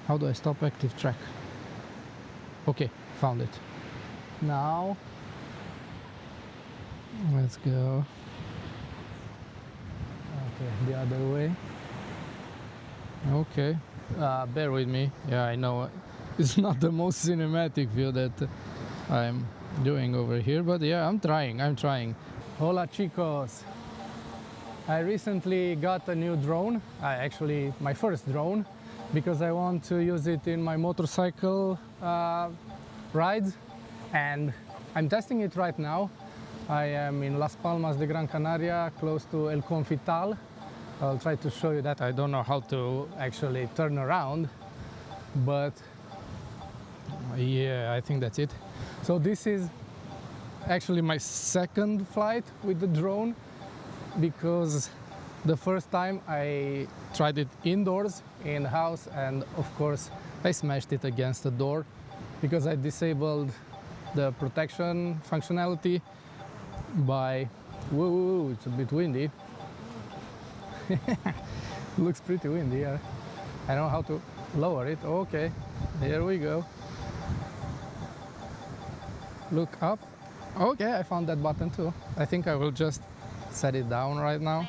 How do I stop active track? Okay, found it. Now, let's go. Okay, the other way. Okay, bear with me. Yeah, I know it's not the most cinematic view that I'm doing over here, but yeah, I'm trying. Hola chicos! I recently got a new drone, actually my first drone, because I want to use it in my motorcycle rides, and I'm testing it right now. I am in Las Palmas de Gran Canaria, close to El Confital. I'll try to show you that. I don't know how to actually turn around, but yeah, I think that's it. So this is actually my second flight with the drone, because the first time I tried it indoors in the house, and of course I smashed it against the door because I disabled the protection functionality by, whoa, it's a bit windy. Looks pretty windy, yeah. I don't know how to lower it. Okay, here we go. Look up. Okay, I found that button too. I think I will just set it down right now.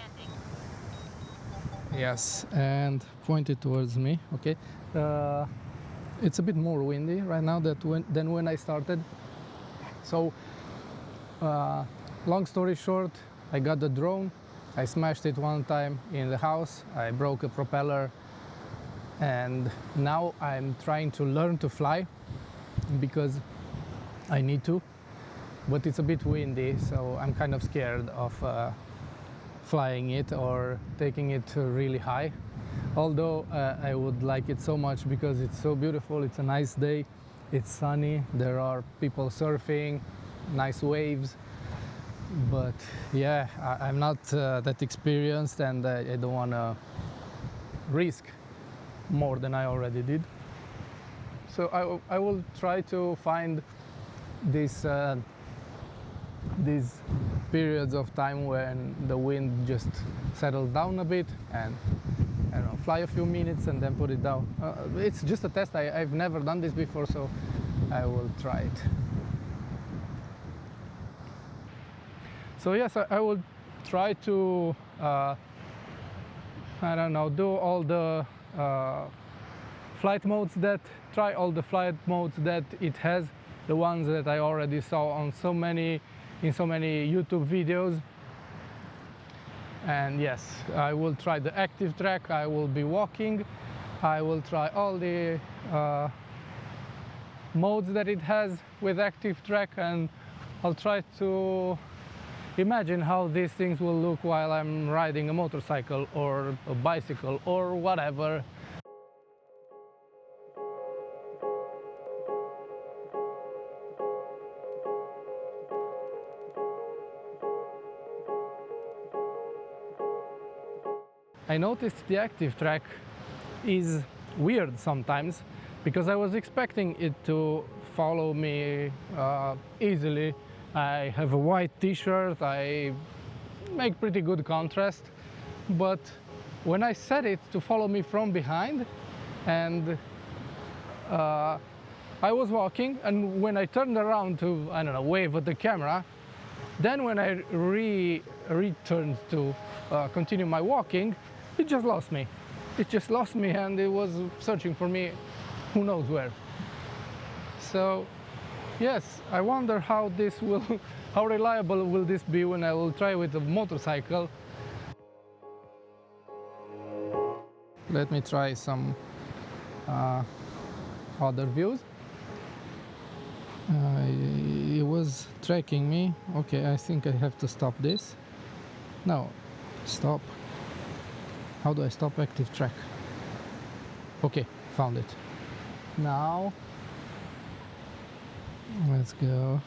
Yes, and point it towards me. Okay. It's a bit more windy right now than when I started. So, long story short, I got the drone. I smashed it one time in the house. I broke a propeller, and now I'm trying to learn to fly because I need to. But it's a bit windy, so I'm kind of scared of flying it or taking it really high. Although I would like it so much because it's so beautiful, it's a nice day, it's sunny, there are people surfing, nice waves. But yeah, I'm not that experienced, and I don't want to risk more than I already did. So I will try to find these periods of time when the wind just settles down a bit, and I don't know, fly a few minutes and then put it down. It's just a test. I've never done this before, so I will try it. So yes, I will try to I don't know, do all the flight modes that it has, the ones that I already saw on so many YouTube videos. And yes, I will try the active track, I will be walking, I will try all the modes that it has with active track, and I'll try to imagine how these things will look while I'm riding a motorcycle or a bicycle or whatever. I noticed the active track is weird sometimes, because I was expecting it to follow me easily. I have a white t-shirt, I make pretty good contrast, but when I set it to follow me from behind, and I was walking, and when I turned around to, I don't know, wave at the camera, then when I returned to continue my walking, it just lost me. It just lost me, and it was searching for me who knows where. So yes, I wonder how reliable will this be when I will try with a motorcycle. Let me try some other views. It was tracking me. Okay, I think I have to stop this. No, stop. How do I stop active track? Okay, found it. Now, let's go.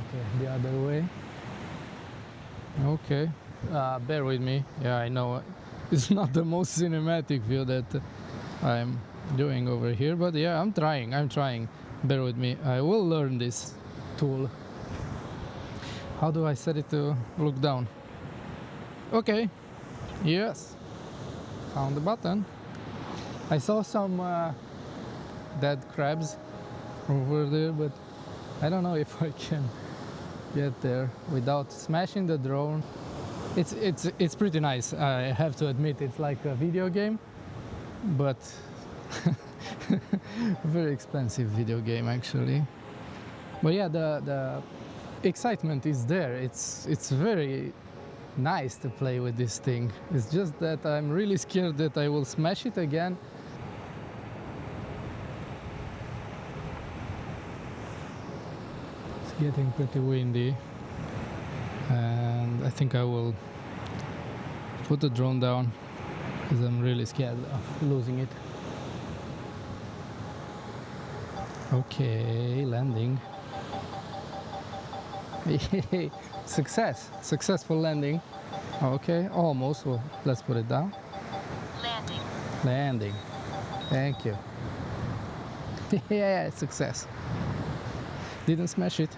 Okay, the other way. Okay, bear with me. Yeah, I know it's not the most cinematic view that I'm doing over here, but yeah, I'm trying. Bear with me. I will learn this tool. How do I set it to look down? Okay, yes, found the button. I saw some dead crabs over there, but I don't know if I can get there without smashing the drone. It's pretty nice. I have to admit, it's like a video game, but very expensive video game actually. But yeah, the excitement is there. It's very nice to play with this thing. It's just that I'm really scared that I will smash it again. It's getting pretty windy, and I think I will put the drone down because I'm really scared of losing it. Okay, landing. Successful landing. Okay, almost. Well, let's put it down. Landing. Thank you. Yeah, success. Didn't smash it.